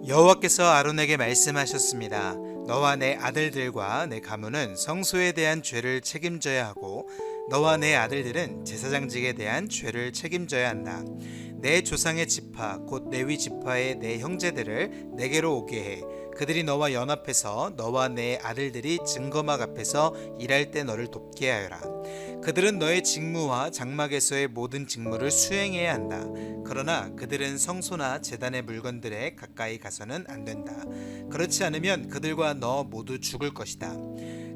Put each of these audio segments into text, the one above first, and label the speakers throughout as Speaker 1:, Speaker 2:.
Speaker 1: 여호와께서 아론에게 말씀하셨습니다. 너와 내 아들들과 내 가문은 성소에 대한 죄를 책임져야 하고 너와 내 아들들은 제사장직에 대한 죄를 책임져야 한다. 내 조상의 지파 곧 레위 지파의 내 형제들을 내게로 오게 해. 그들이 너와 연합해서 너와 내 아들들이 증거막 앞에서 일할 때 너를 돕게 하여라. 그들은 너의 직무와 장막에서의 모든 직무를 수행해야 한다. 그러나 그들은 성소나 제단의 물건들에 가까이 가서는 안 된다. 그렇지 않으면 그들과 너 모두 죽을 것이다.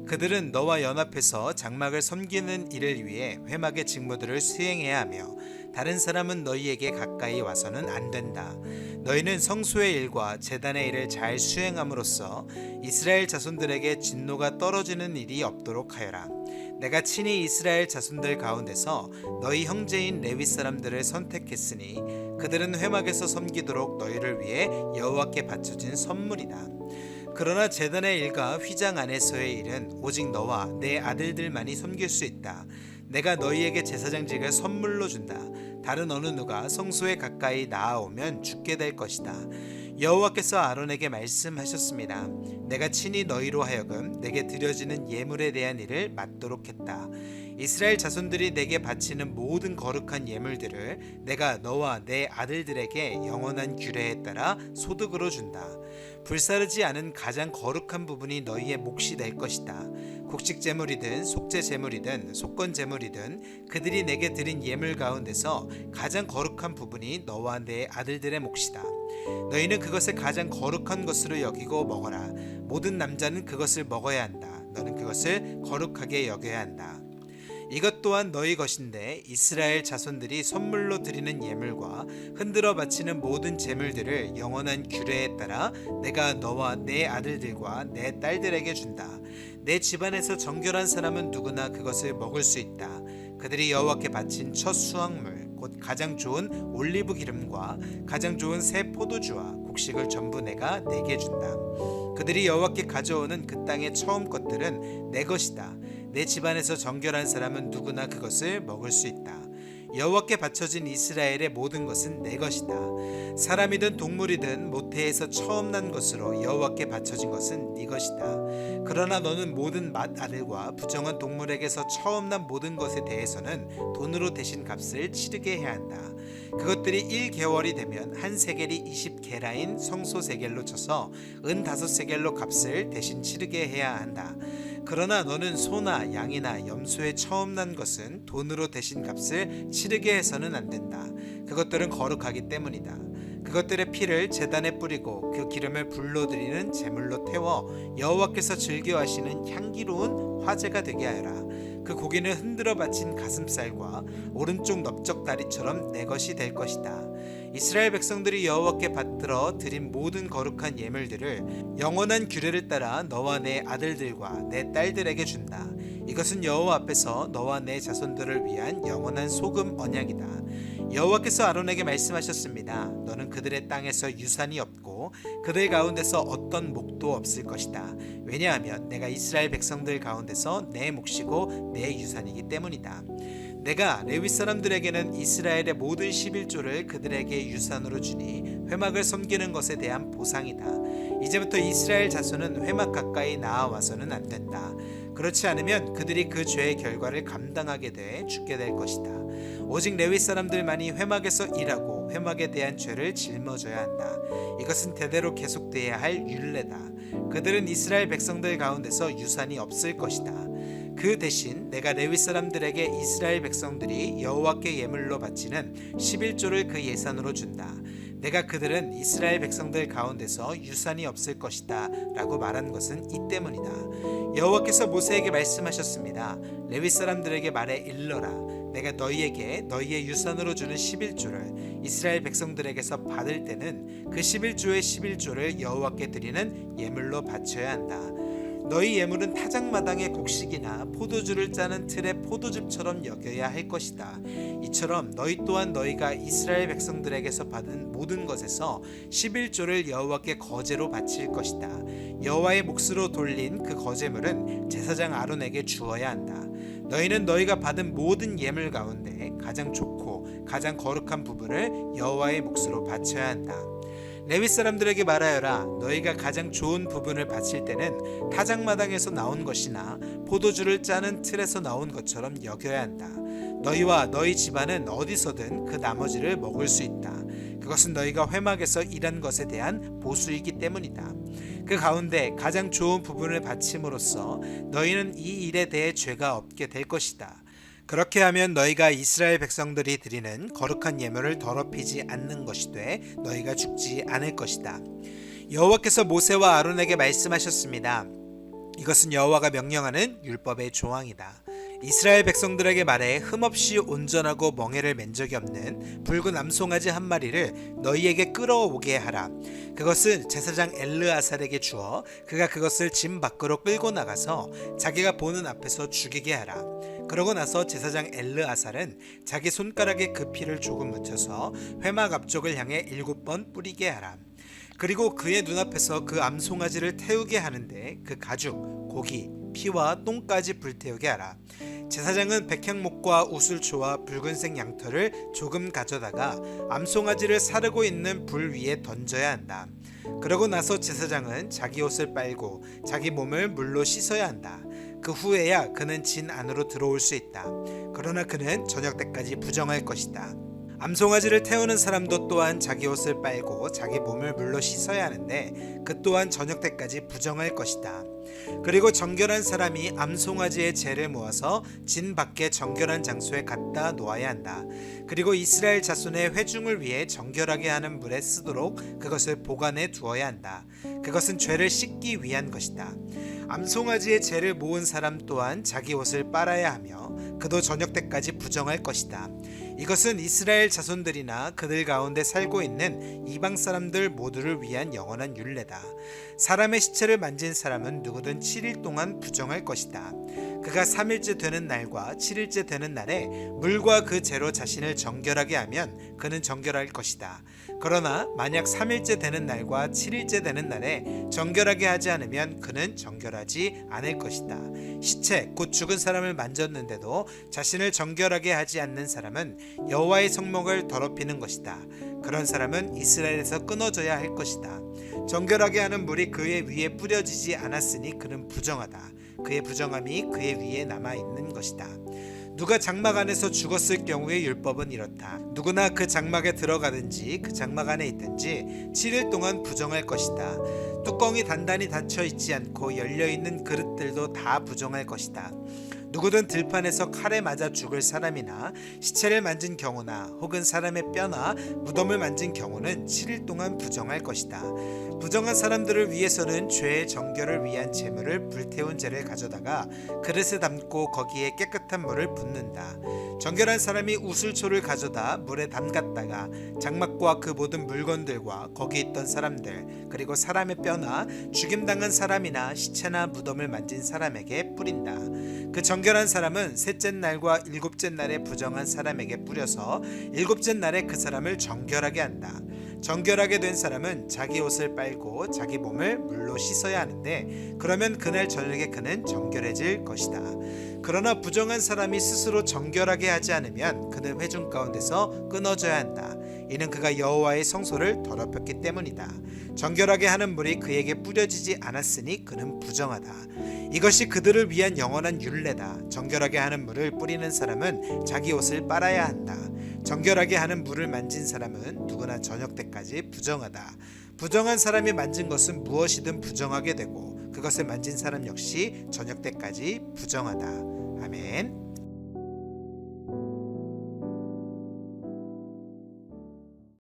Speaker 1: 그들은 너와 연합해서 장막을 섬기는 일을 위해 회막의 직무들을 수행해야 하며 다른 사람은 너희에게 가까이 와서는 안 된다. 너희는 성소의 일과 제단의 일을 잘 수행함으로써 이스라엘 자손들에게 진노가 떨어지는 일이 없도록 하여라. 내가 친히 이스라엘 자손들 가운데서 너희 형제인 레위 사람들을 선택했으니 그들은 회막에서 섬기도록 너희를 위해 여호와께 바쳐진 선물이다. 그러나 제단의 일과 휘장 안에서의 일은 오직 너와 내 아들들만이 섬길 수 있다. 내가 너희에게 제사장직을 선물로 준다. 다른 어느 누가 성소에 가까이 나아오면 죽게 될 것이다. 여호와께서 아론에게 말씀하셨습니다. 내가 친히 너희로 하여금 내게 드려지는 예물에 대한 일을 맡도록 했다. 이스라엘 자손들이 내게 바치는 모든 거룩한 예물들을 내가 너와 내 아들들에게 영원한 규례에 따라 소득으로 준다. 불사르지 않은 가장 거룩한 부분이 너희의 몫이 될 것이다. 곡식 제물이든 속죄 제물이든 속건 제물이든 그들이 내게 드린 예물 가운데서 가장 거룩한 부분이 너와 내 아들들의 몫이다. 너희는 그것을 가장 거룩한 것으로 여기고 먹어라. 모든 남자는 그것을 먹어야 한다. 너는 그것을 거룩하게 여겨야 한다. 이것 또한 너희 것인데 이스라엘 자손들이 선물로 드리는 예물과 흔들어 바치는 모든 제물들을 영원한 규례에 따라 내가 너와 내 아들들과 내 딸들에게 준다. 내 집안에서 정결한 사람은 누구나 그것을 먹을 수 있다. 그들이 여호와께 바친 첫 수확물 곧 가장 좋은 올리브 기름과 가장 좋은 새 포도주와 곡식을 전부 내가 내게 준다. 그들이 여호와께 가져오는 그 땅의 처음 것들은 내 것이다. 내 집안에서 정결한 사람은 누구나 그것을 먹을 수 있다. 여호와께 바쳐진 이스라엘의 모든 것은 내 것이다. 사람이든 동물이든 모태에서 처음 난 것으로 여호와께 바쳐진 것은 네 것이다. 그러나 너는 모든 맏아들과 부정한 동물에게서 처음 난 모든 것에 대해서는 돈으로 대신 값을 치르게 해야 한다. 그것들이 1개월이 되면 한 세겔이 20게라인 성소 세겔로 쳐서 은 5세겔로 값을 대신 치르게 해야 한다. 그러나 너는 소나 양이나 염소에 처음 난 것은 돈으로 대신 값을 치르게 해서는 안 된다. 그것들은 거룩하기 때문이다. 그것들의 피를 제단에 뿌리고 그 기름을 불로 드리는 제물로 태워 여호와께서 즐겨하시는 향기로운 화제가 되게 하여라. 그 고기는 흔들어 바친 가슴살과 오른쪽 넓적 다리처럼 내 것이 될 것이다. 이스라엘 백성들이 여호와께 받들어 드린 모든 거룩한 예물들을 영원한 규례를 따라 너와 내 아들들과 내 딸들에게 준다. 이것은 여호와 앞에서 너와 내 자손들을 위한 영원한 소금 언약이다. 여호와께서 아론에게 말씀하셨습니다. 너는 그들의 땅에서 유산이 없고 그들 가운데서 어떤 목도 없을 것이다. 왜냐하면 내가 이스라엘 백성들 가운데서 내 몫이고 내 유산이기 때문이다. 내가 레위 사람들에게는 이스라엘의 모든 11조를 그들에게 유산으로 주니 회막을 섬기는 것에 대한 보상이다. 이제부터 이스라엘 자손은 회막 가까이 나아와서는 안 된다. 그렇지 않으면 그들이 그 죄의 결과를 감당하게 돼 죽게 될 것이다. 오직 레위 사람들만이 회막에서 일하고 회막에 대한 죄를 짊어져야 한다. 이것은 대대로 계속돼야 할 율례다. 그들은 이스라엘 백성들 가운데서 유산이 없을 것이다. 그 대신 내가 레위 사람들에게 이스라엘 백성들이 여호와께 예물로 바치는 11조를 그 예산으로 준다. 내가 그들은 이스라엘 백성들 가운데서 유산이 없을 것이다 라고 말한 것은 이 때문이다. 여호와께서 모세에게 말씀하셨습니다. 레위 사람들에게 말해 일러라. 내가 너희에게 너희의 유산으로 주는 11조를 이스라엘 백성들에게서 받을 때는 그 11조의 11조를 여호와께 드리는 예물로 바쳐야 한다. 너희 예물은 타작마당의 곡식이나 포도주를 짜는 틀의 포도즙처럼 여겨야 할 것이다. 이처럼 너희 또한 너희가 이스라엘 백성들에게서 받은 모든 것에서 11조를 여호와께 거제로 바칠 것이다. 여호와의 몫으로 돌린 그 거제물은 제사장 아론에게 주어야 한다. 너희는 너희가 받은 모든 예물 가운데 가장 좋고 가장 거룩한 부분을 여호와의 몫으로 바쳐야 한다. 레위 사람들에게 말하여라. 너희가 가장 좋은 부분을 바칠 때는 타작마당에서 나온 것이나 포도주를 짜는 틀에서 나온 것처럼 여겨야 한다. 너희와 너희 집안은 어디서든 그 나머지를 먹을 수 있다. 그것은 너희가 회막에서 일한 것에 대한 보수이기 때문이다. 그 가운데 가장 좋은 부분을 바침으로써 너희는 이 일에 대해 죄가 없게 될 것이다. 그렇게 하면 너희가 이스라엘 백성들이 드리는 거룩한 예물을 더럽히지 않는 것이 돼 너희가 죽지 않을 것이다. 여호와께서 모세와 아론에게 말씀하셨습니다. 이것은 여호와가 명령하는 율법의 조항이다. 이스라엘 백성들에게 말해 흠없이 온전하고 멍에를 맨 적이 없는 붉은 암송아지 한 마리를 너희에게 끌어오게 하라. 그것을 제사장 엘르아살에게 주어 그가 그것을 진 밖으로 끌고 나가서 자기가 보는 앞에서 죽이게 하라. 그러고 나서 제사장 엘르아살은 자기 손가락에 그 피를 조금 묻혀서 회막 앞쪽을 향해 7번 뿌리게 하라. 그리고 그의 눈앞에서 그 암송아지를 태우게 하는데 그 가죽, 고기, 피와 똥까지 불태우게 하라. 제사장은 백향목과 우슬초와 붉은색 양털을 조금 가져다가 암송아지를 사르고 있는 불 위에 던져야 한다. 그러고 나서 제사장은 자기 옷을 빨고 자기 몸을 물로 씻어야 한다. 그 후에야 그는 진 안으로 들어올 수 있다. 그러나 그는 저녁 때까지 부정할 것이다. 암송아지를 태우는 사람도 또한 자기 옷을 빨고 자기 몸을 물로 씻어야 하는데 그 또한 저녁 때까지 부정할 것이다. 그리고 정결한 사람이 암송아지의 재를 모아서 진 밖에 정결한 장소에 갖다 놓아야 한다. 그리고 이스라엘 자손의 회중을 위해 정결하게 하는 물에 쓰도록 그것을 보관해 두어야 한다. 그것은 죄를 씻기 위한 것이다. 암송아지의 재를 모은 사람 또한 자기 옷을 빨아야 하며 그도 저녁 때까지 부정할 것이다. 이것은 이스라엘 자손들이나 그들 가운데 살고 있는 이방 사람들 모두를 위한 영원한 율례다. 사람의 시체를 만진 사람은 누구든 7일 동안 부정할 것이다. 그가 3일째 되는 날과 7일째 되는 날에 물과 그 재로 자신을 정결하게 하면 그는 정결할 것이다. 그러나 만약 3일째 되는 날과 7일째 되는 날에 정결하게 하지 않으면 그는 정결하지 않을 것이다. 시체 곧 죽은 사람을 만졌는데도 자신을 정결하게 하지 않는 사람은 여호와의 성목을 더럽히는 것이다. 그런 사람은 이스라엘에서 끊어져야 할 것이다. 정결하게 하는 물이 그의 위에 뿌려지지 않았으니 그는 부정하다. 그의 부정함이 그의 위에 남아 있는 것이다. 누가 장막 안에서 죽었을 경우의 율법은 이렇다. 누구나 그 장막에 들어가든지 그 장막 안에 있든지 7일 동안 부정할 것이다. 뚜껑이 단단히 닫혀 있지 않고 열려 있는 그릇들도 다 부정할 것이다. 누구든 들판에서 칼에 맞아 죽을 사람이나 시체를 만진 경우나 혹은 사람의 뼈나 무덤을 만진 경우는 7일 동안 부정할 것이다. 부정한 사람들을 위해서는 죄의 정결을 위한 제물을 불태운 재를 가져다가 그릇에 담고 거기에 깨끗한 물을 붓는다. 정결한 사람이 우슬초를 가져다 물에 담갔다가 장막과 그 모든 물건들과 거기 있던 사람들 그리고 사람의 뼈나 죽임당한 사람이나 시체나 무덤을 만진 사람에게 뿌린다. 그 정결한 사람은 셋째 날과 일곱째 날에 부정한 사람에게 뿌려서 일곱째 날에 그 사람을 정결하게 한다. 정결하게 된 사람은 자기 옷을 빨고 자기 몸을 물로 씻어야 하는데 그러면 그날 저녁에 그는 정결해질 것이다. 그러나 부정한 사람이 스스로 정결하게 하지 않으면 그는 회중 가운데서 끊어져야 한다. 이는 그가 여호와의 성소를 더럽혔기 때문이다. 정결하게 하는 물이 그에게 뿌려지지 않았으니 그는 부정하다. 이것이 그들을 위한 영원한 율례다. 정결하게 하는 물을 뿌리는 사람은 자기 옷을 빨아야 한다. 정결하게 하는 물을 만진 사람은 누구나 저녁 때까지 부정하다. 부정한 사람이 만진 것은 무엇이든 부정하게 되고 그것을 만진 사람 역시 저녁 때까지 부정하다. 아멘.